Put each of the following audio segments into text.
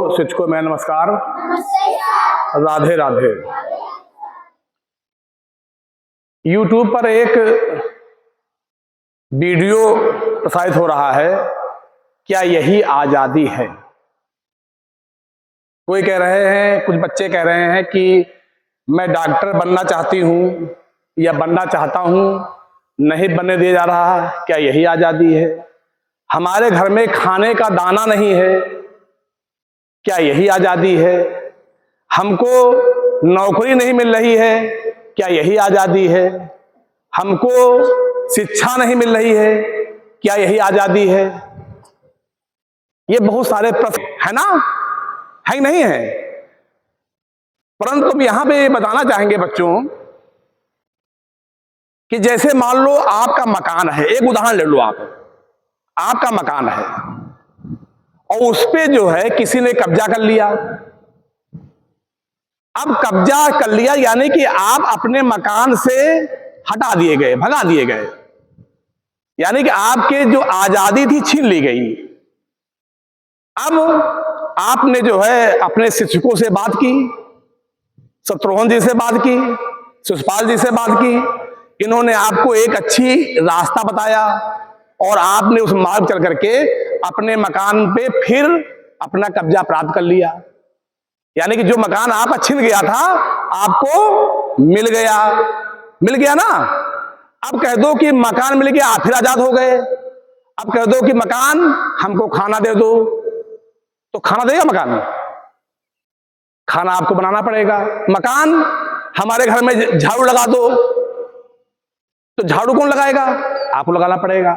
शिक्षकों में नमस्कार। राधे राधे। YouTube पर एक वीडियो प्रसारित हो रहा है, क्या यही आजादी है। कोई कह रहे हैं, कुछ बच्चे कह रहे हैं कि मैं डॉक्टर बनना चाहती हूँ या बनना चाहता हूँ, नहीं बनने दिया जा रहा, क्या यही आजादी है। हमारे घर में खाने का दाना नहीं है, क्या यही आजादी है। हमको नौकरी नहीं मिल रही है, क्या यही आजादी है। हमको शिक्षा नहीं मिल रही है, क्या यही आजादी है। ये बहुत सारे प्रश्न है ना, है कि नहीं है। परंतु हम यहां पे बताना चाहेंगे बच्चों कि जैसे मान लो आपका मकान है, एक उदाहरण ले लो, आपका मकान है और उस पे जो है किसी ने कब्जा कर लिया। अब कब्जा कर लिया यानी कि आप अपने मकान से हटा दिए गए, भगा दिए गए, यानी कि आपके जो आजादी थी छीन ली गई। अब आपने जो है अपने शिक्षकों से बात की, शत्रुघ्न जी से बात की, शिषपाल जी से बात की, इन्होंने आपको एक अच्छी रास्ता बताया और आपने उस मार्ग चल करके अपने मकान पे फिर अपना कब्जा प्राप्त कर लिया। यानी कि जो मकान आपका छिन गया था आपको मिल गया ना। अब कह दो कि मकान मिल गया, आप फिर आजाद हो गए। अब कह दो कि मकान हमको खाना दे दो, तो खाना देगा मकान? खाना आपको बनाना पड़ेगा। मकान हमारे घर में झाड़ू लगा दो, तो झाड़ू कौन लगाएगा? आपको लगाना पड़ेगा।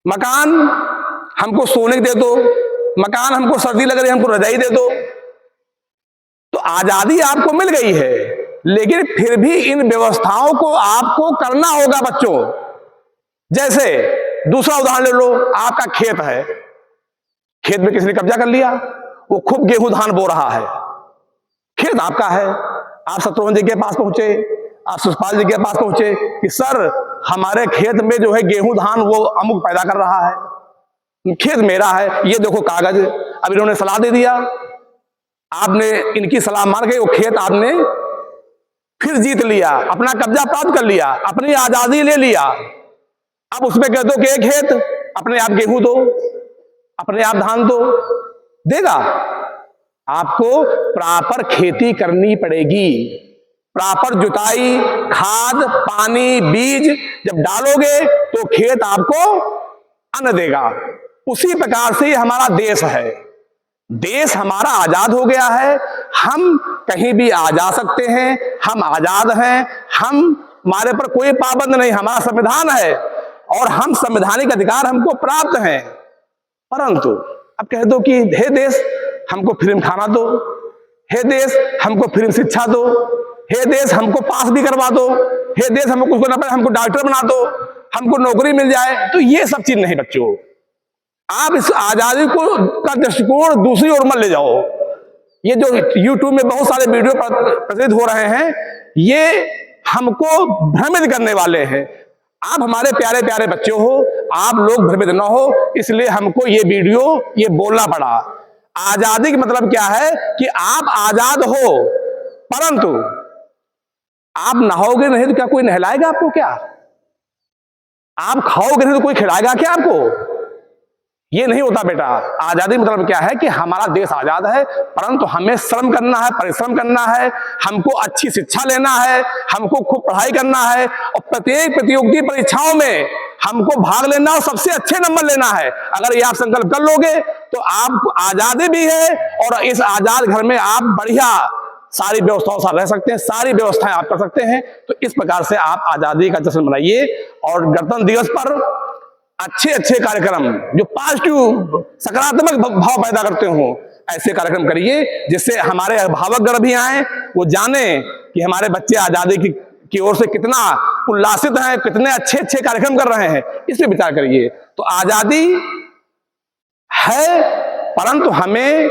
मकान हमको सोने दे दो, मकान हमको सर्दी लग रही है हमको रजाई दे दो। तो आजादी आपको मिल गई है, लेकिन फिर भी इन व्यवस्थाओं को आपको करना होगा बच्चों। जैसे दूसरा उदाहरण ले लो, आपका खेत है, खेत में किसी ने कब्जा कर लिया, वो खूब गेहूं धान बो रहा है, खेत आपका है। आप शत्रुघ्न जी के पास पहुंचे, आप शिषपाल जी के पास पहुंचे कि सर हमारे खेत में जो है गेहूं धान वो अमुक पैदा कर रहा है, खेत मेरा है, ये देखो कागज। अब इन्होंने सलाह दे दिया, आपने इनकी सलाह मान के वो खेत आपने फिर जीत लिया, अपना कब्जा प्राप्त कर लिया, अपनी आजादी ले लिया। अब उसमें कह दो कि एक खेत अपने आप गेहूं दो, अपने आप धान दो, देगा? आपको प्रॉपर खेती करनी पड़ेगी, प्रॉपर जुताई, खाद, पानी, बीज जब डालोगे तो खेत आपको अन्न देगा। उसी प्रकार से हमारा देश है, देश हमारा आजाद हो गया है, हम कहीं भी आ जा सकते हैं, हम आजाद हैं, हमारे पर कोई पाबंद नहीं, हमारा संविधान है और हम संवैधानिक अधिकार हमको प्राप्त हैं। परंतु अब कह दो कि हे देश हमको फ्री खाना दो, हे देश हमको फ्री शिक्षा दो, हे देश हमको पास भी करवा दो, हे देश हमको कुछ करना पड़े, हमको डॉक्टर बना दो, हमको नौकरी मिल जाए। तो ये सब चीज नहीं बच्चों, आप इस आजादी को का दृष्टिकोण दूसरी ओर मत ले जाओ। ये जो YouTube में बहुत सारे वीडियो प्रसारित हो रहे हैं, ये हमको भ्रमित करने वाले हैं। आप हमारे प्यारे प्यारे बच्चे हो, आप लोग भ्रमित ना हो, इसलिए हमको ये वीडियो ये बोलना पड़ा। आजादी का मतलब क्या है कि आप आजाद हो, परंतु आप नहाओगे नहीं तो क्या कोई नहलाएगा आपको? क्या आप खाओगे नहीं तो कोई खिलाएगा क्या आपको? ये नहीं होता बेटा। आजादी मतलब क्या है कि हमारा देश आजाद है, परंतु हमें श्रम करना है, परिश्रम करना है, हमको अच्छी शिक्षा लेना है, हमको खूब पढ़ाई करना है और प्रत्येक प्रतियोगिता परीक्षाओं में हमको भाग लेना और सबसे अच्छे नंबर लेना है। अगर ये आप संकल्प कर लोगे तो आप आजादी भी है और इस आजाद घर में आप बढ़िया सारी व्यवस्थाओं से रह सकते हैं, सारी व्यवस्थाएं आप कर सकते हैं। तो इस प्रकार से आप आजादी का जश्न मनाइए और गणतंत्र दिवस पर अच्छे अच्छे कार्यक्रम जो पॉजिटिव सकारात्मक भाव पैदा करते हो, ऐसे कार्यक्रम करिए जिससे हमारे अभिभावक भी आए, वो जाने कि हमारे बच्चे आजादी की ओर से कितना उल्लासित हैं, कितने अच्छे अच्छे कार्यक्रम कर रहे हैं, इस पे विचार करिए। तो आजादी है, परंतु हमें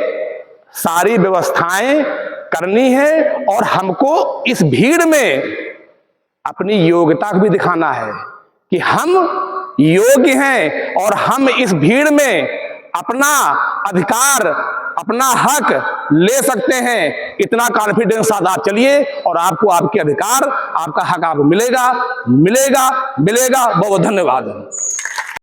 सारी व्यवस्थाएं करनी है और हमको इस भीड़ में अपनी योग्यता को भी दिखाना है कि हम योग्य हैं और हम इस भीड़ में अपना अधिकार अपना हक ले सकते हैं। इतना कॉन्फिडेंस साथ आप चलिए और आपको आपके अधिकार, आपका हक आपको मिलेगा, मिलेगा, मिलेगा। बहुत बहुत धन्यवाद।